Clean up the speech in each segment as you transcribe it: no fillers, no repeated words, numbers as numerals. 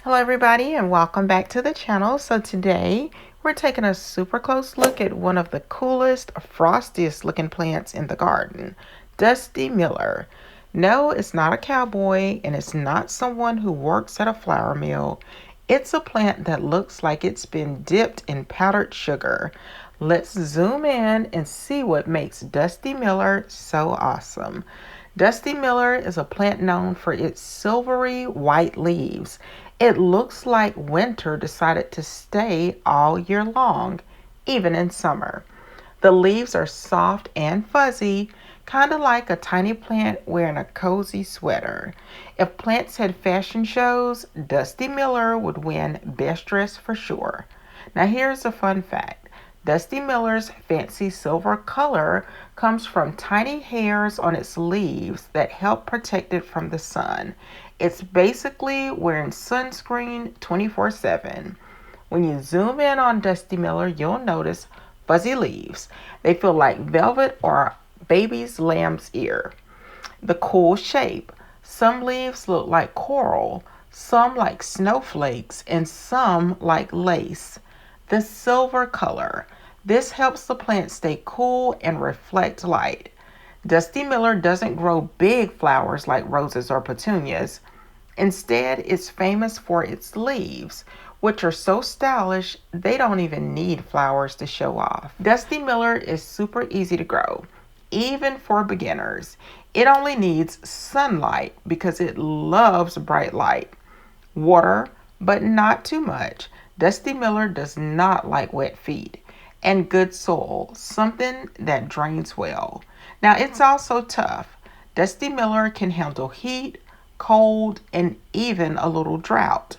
Hello everybody and welcome back to the channel. So today we're taking a super close look at one of the coolest, frostiest looking plants in the garden, Dusty Miller. No, it's not a cowboy and it's not someone who works at a flour mill. It's a plant that looks like it's been dipped in powdered sugar. Let's zoom in and see what makes Dusty Miller so awesome. Dusty Miller is a plant known for its silvery white leaves. It looks like winter decided to stay all year long, even in summer. The leaves are soft and fuzzy, kind of like a tiny plant wearing a cozy sweater. If plants had fashion shows, Dusty Miller would win Best Dress for sure. Now here's a fun fact. Dusty Miller's fancy silver color comes from tiny hairs on its leaves that help protect it from the sun. It's basically wearing sunscreen 24/7. When you zoom in on Dusty Miller, you'll notice fuzzy leaves. They feel like velvet or a baby's lamb's ear. The cool shape. Some leaves look like coral, some like snowflakes, and some like lace. The silver color. This helps the plant stay cool and reflect light. Dusty Miller doesn't grow big flowers like roses or petunias. Instead, it's famous for its leaves, which are so stylish they don't even need flowers to show off. Dusty Miller is super easy to grow, even for beginners. It only needs sunlight because it loves bright light. Water, but not too much. Dusty Miller does not like wet feet. And good soil, something that drains well. Now it's also tough. Dusty Miller can handle heat, cold, and even a little drought.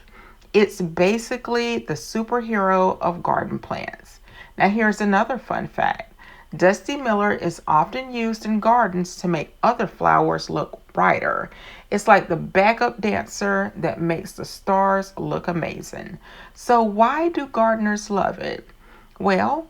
It's basically the superhero of garden plants. Now here's another fun fact. Dusty Miller is often used in gardens to make other flowers look brighter. It's like the backup dancer that makes the stars look amazing. So why do gardeners love it? Well,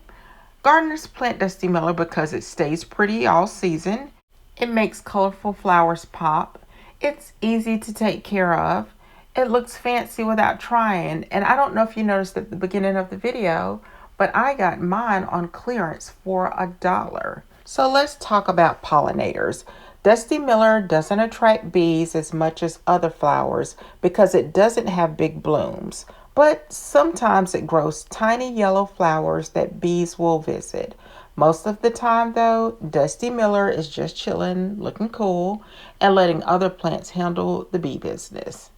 gardeners plant Dusty Miller because it stays pretty all season. It makes colorful flowers pop. It's easy to take care of. It looks fancy without trying. And I don't know if you noticed at the beginning of the video, but I got mine on clearance for $1. So let's talk about pollinators. Dusty Miller doesn't attract bees as much as other flowers because it doesn't have big blooms. But sometimes it grows tiny yellow flowers that bees will visit. Most of the time though, Dusty Miller is just chilling, looking cool, and letting other plants handle the bee business.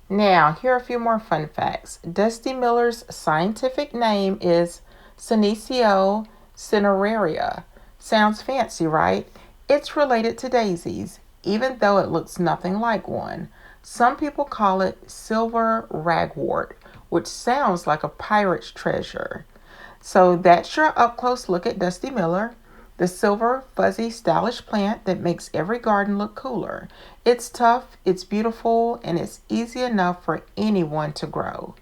Now, here are a few more fun facts. Dusty Miller's scientific name is Senecio cineraria. Sounds fancy, right? It's related to daisies, even though it looks nothing like one. Some people call it silver ragwort, which sounds like a pirate's treasure. So that's your up-close look at Dusty Miller, the silver, fuzzy, stylish plant that makes every garden look cooler. It's tough, it's beautiful, and it's easy enough for anyone to grow.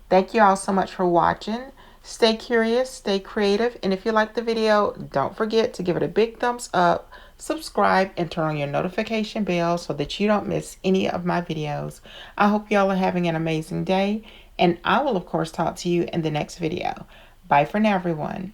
Thank you all so much for watching. Stay curious, stay creative, and if you like the video, don't forget to give it a big thumbs up, subscribe, and turn on your notification bell so that you don't miss any of my videos. I hope y'all are having an amazing day, and I will of course talk to you in the next video. Bye for now, everyone.